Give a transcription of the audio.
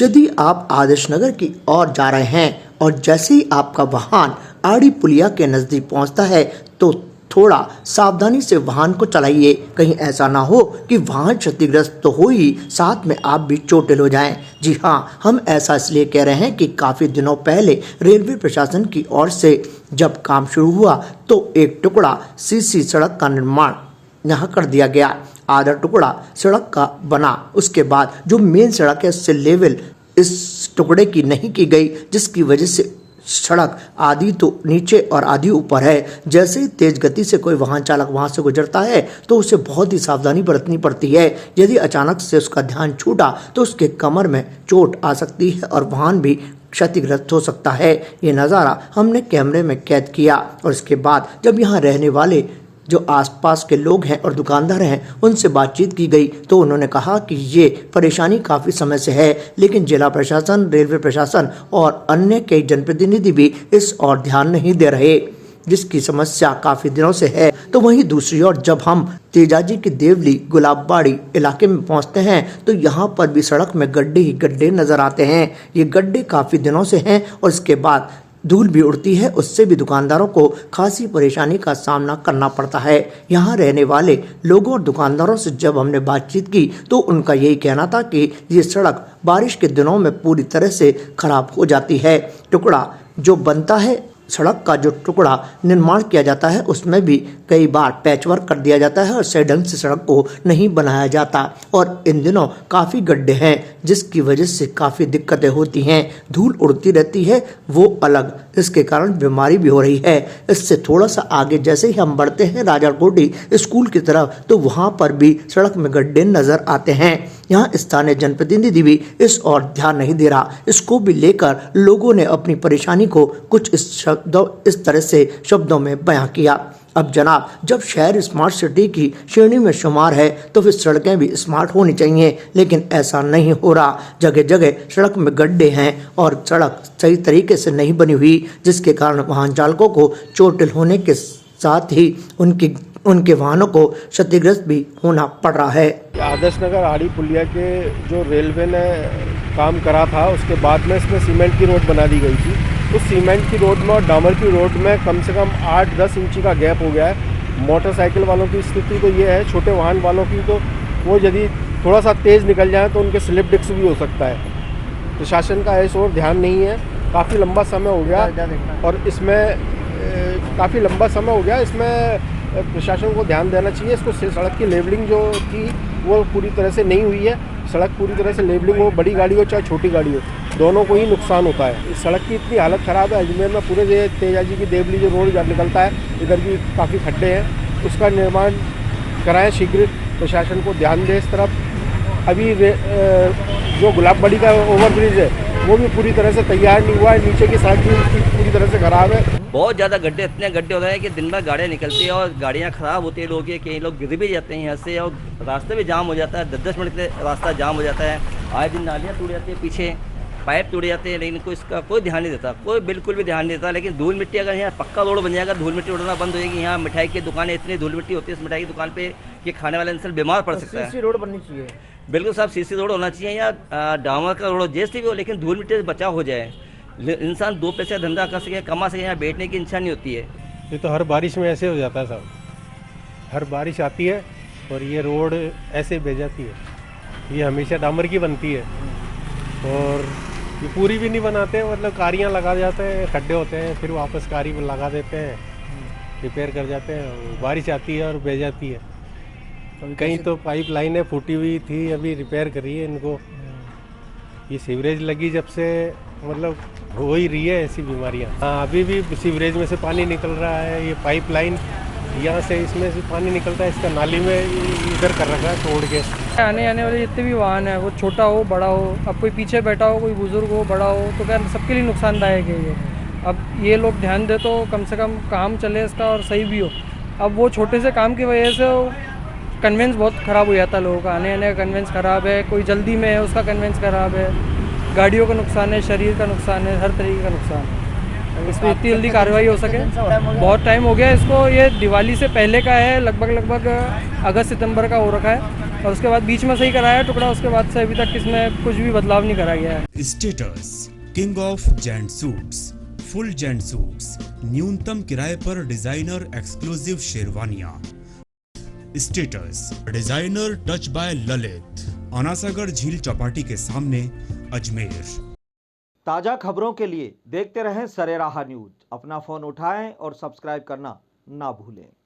यदि आप आदर्श नगर की ओर जा रहे हैं और जैसे ही आपका वाहन आड़ी पुलिया के नज़दीक पहुंचता है तो थोड़ा सावधानी से वाहन को चलाइए। कहीं ऐसा ना हो कि वाहन क्षतिग्रस्त तो हो ही, साथ में आप भी चोटिल हो जाएं। जी हाँ, हम ऐसा इसलिए कह रहे हैं कि काफ़ी दिनों पहले रेलवे प्रशासन की ओर से जब काम शुरू हुआ तो एक टुकड़ा सीसी सड़क का निर्माण यहाँ कर दिया गया। आधा टुकड़ा सड़क का बना, उसके बाद जो मेन सड़क है उससे लेवल इस टुकड़े की नहीं की गई, जिसकी वजह से सड़क आधी तो नीचे और आधी ऊपर है। जैसे ही तेज गति से कोई वाहन चालक वहां से गुजरता है तो उसे बहुत ही सावधानी बरतनी पड़ती है। यदि अचानक से उसका ध्यान छूटा तो उसके कमर में चोट आ सकती है और वाहन भी क्षतिग्रस्त हो सकता है। ये नज़ारा हमने कैमरे में कैद किया और इसके बाद जब यहाँ रहने वाले जो आसपास के लोग हैं और दुकानदार हैं उनसे बातचीत की गई तो उन्होंने कहा कि ये परेशानी काफ़ी समय से है, लेकिन जिला प्रशासन, रेलवे प्रशासन और अन्य कई जनप्रतिनिधि भी इस ओर ध्यान नहीं दे रहे, जिसकी समस्या काफ़ी दिनों से है। तो वहीं दूसरी ओर जब हम तेजाजी की देवली गुलाबबाड़ी इलाके में पहुंचते हैं तो यहाँ पर भी सड़क में गड्ढे ही गड्ढे नजर आते हैं। ये गड्ढे काफ़ी दिनों से हैं और इसके बाद धूल भी उड़ती है, उससे भी दुकानदारों को खासी परेशानी का सामना करना पड़ता है। यहाँ रहने वाले लोगों और दुकानदारों से जब हमने बातचीत की तो उनका यही कहना था कि ये सड़क बारिश के दिनों में पूरी तरह से खराब हो जाती है। टुकड़ा जो बनता है, सड़क का जो टुकड़ा निर्माण किया जाता है उसमें भी कई बार पैचवर्क कर दिया जाता है और सही ढंग से सड़क को नहीं बनाया जाता और इन दिनों काफ़ी गड्ढे हैं, जिसकी वजह से काफ़ी दिक्कतें होती हैं। धूल उड़ती रहती है वो अलग, इसके कारण बीमारी भी हो रही है। इससे थोड़ा सा आगे जैसे ही हम बढ़ते हैं राजाकोटी स्कूल की तरफ तो वहाँ पर भी सड़क में गड्ढे नज़र आते हैं। यहाँ स्थानीय जनप्रतिनिधि भी इस ओर ध्यान नहीं दे रहा। इसको भी लेकर लोगों ने अपनी परेशानी को कुछ इस तरह से शब्दों में बयां किया। अब जनाब, जब शहर स्मार्ट सिटी की श्रेणी में शुमार है तो फिर सड़कें भी स्मार्ट होनी चाहिए, लेकिन ऐसा नहीं हो रहा। जगह जगह सड़क में गड्ढे हैं और सड़क सही तरीके से नहीं बनी हुई, जिसके कारण वाहन चालकों को चोटिल होने के साथ ही उनके वाहनों को क्षतिग्रस्त भी होना पड़ रहा है। आदर्श नगर आड़ी पुलिया के जो रेलवे ने काम करा था उसके बाद में इसमें सीमेंट की रोड बना दी गई थी। उस सीमेंट की रोड में और डामर की रोड में कम से कम 8-10 इंची का गैप हो गया है। मोटरसाइकिल वालों की स्थिति तो ये है, छोटे वाहन वालों की तो वो यदि थोड़ा सा तेज़ निकल जाए तो उनके स्लिप डिस्क भी हो सकता है। प्रशासन का इस ओर ध्यान नहीं है। काफ़ी लंबा समय हो गया और इसमें काफ़ी लंबा समय हो गया, इसमें प्रशासन को ध्यान देना चाहिए। इसको सड़क की लेवलिंग जो थी वो पूरी तरह से नहीं हुई है। सड़क पूरी तरह से लेवलिंग हो, बड़ी गाड़ी हो चाहे छोटी गाड़ी हो, दोनों को ही नुकसान होता है। इस सड़क की इतनी हालत ख़राब है। अजमेर में पूरे तेजाजी की देवली जो रोड निकलता है, इधर भी काफ़ी खड्डे हैं, उसका निर्माण कराएं शीघ्र। प्रशासन को ध्यान दे इस तरफ। अभी जो गुलाबबाड़ी का ओवरब्रिज है वो भी पूरी तरह से तैयार नहीं हुआ है। नीचे की सड़क भी पूरी तरह से ख़राब है। बहुत ज़्यादा गड्ढे, इतने गड्ढे हो रहे हैं कि दिन भर गाड़ियाँ निकलती है और गाड़ियाँ ख़राब होती है। लोग कई लोग गिर भी जाते हैं यहाँ से और रास्ते भी जाम हो जाता है। 10-10 मिनट के रास्ता जाम हो जाता है। आए दिन नालियाँ टूट जाती है, पीछे पाइप टूट जाते हैं, लेकिन कोई इसका कोई ध्यान नहीं देता, कोई बिल्कुल भी ध्यान नहीं देता। लेकिन धूल मिट्टी, अगर यहाँ पक्का रोड बन जाएगा, धूल मिट्टी उड़ना बंद हो जाएगी। यहाँ मिठाई की दुकानें, इतनी धूल मिट्टी होती है इस मिठाई की दुकान पे कि खाने वाला इंसान बीमार पड़ सकता है। सीसी रोड बननी चाहिए, बिल्कुल साहब, सीसी रोड होना चाहिए या डामर का रोड जैसे भी हो, लेकिन धूल मिट्टी से बचाव हो जाए। इंसान 2 पैसे धंधा कर सके, कमा सके, यहाँ बैठने की इच्छा नहीं होती है। ये तो हर बारिश में ऐसे हो जाता है साहब। हर बारिश आती है और ये रोड ऐसे बह जाती है। ये हमेशा डामर की बनती है और ये पूरी भी नहीं बनाते, मतलब कारियाँ लगा जाते हैं, खड्डे होते हैं, फिर वापस कारी में लगा देते हैं, रिपेयर कर जाते हैं। बारिश आती है और बह जाती है। कहीं तो पाइप लाइनें फूटी हुई थी, अभी रिपेयर करी है इनको। ये सीवरेज लगी जब से, मतलब हो ही रही है ऐसी बीमारियाँ। हाँ, अभी भी सीवरेज में से पानी निकल रहा है। ये पाइप लाइन यहाँ से, इसमें से पानी निकलता है, इसका नाली में इधर कर रखा है तोड़ के। आने वाले जितने भी वाहन है, वो छोटा हो बड़ा हो, अब कोई पीछे बैठा हो, कोई बुजुर्ग हो, बड़ा हो, तो क्या सबके लिए नुकसानदायक है ये। अब ये लोग ध्यान दे तो कम से कम काम चले इसका और सही भी हो। अब वो छोटे से काम की वजह से कन्वेंस बहुत ख़राब हो जाता है लोगों का। आने का कन्वेंस ख़राब है, कोई जल्दी में है उसका कन्वेंस ख़राब है, गाड़ियों का नुकसान है, शरीर का नुकसान है, हर तरीके का नुकसान है। इस पर इतनी जल्दी कार्रवाई हो सके। बहुत टाइम हो गया इसको, ये दिवाली से पहले का है, लगभग अगस्त सितंबर का हो रखा है, और उसके बाद बीच में सही कराया टुकड़ा, उसके बाद से अभी तक इसमें कुछ भी बदलाव नहीं करा गया है। Status king of gent suits, full gent suits, न्यूनतम किराए पर डिजाइनर एक्सक्लूसिव शेरवानियां। Status designer touch by Lalit, Anasagar झील चौपाटी के सामने, अजमेर। ताज़ा खबरों के लिए देखते रहें सरेराह न्यूज। अपना फ़ोन उठाएं और सब्सक्राइब करना ना भूलें।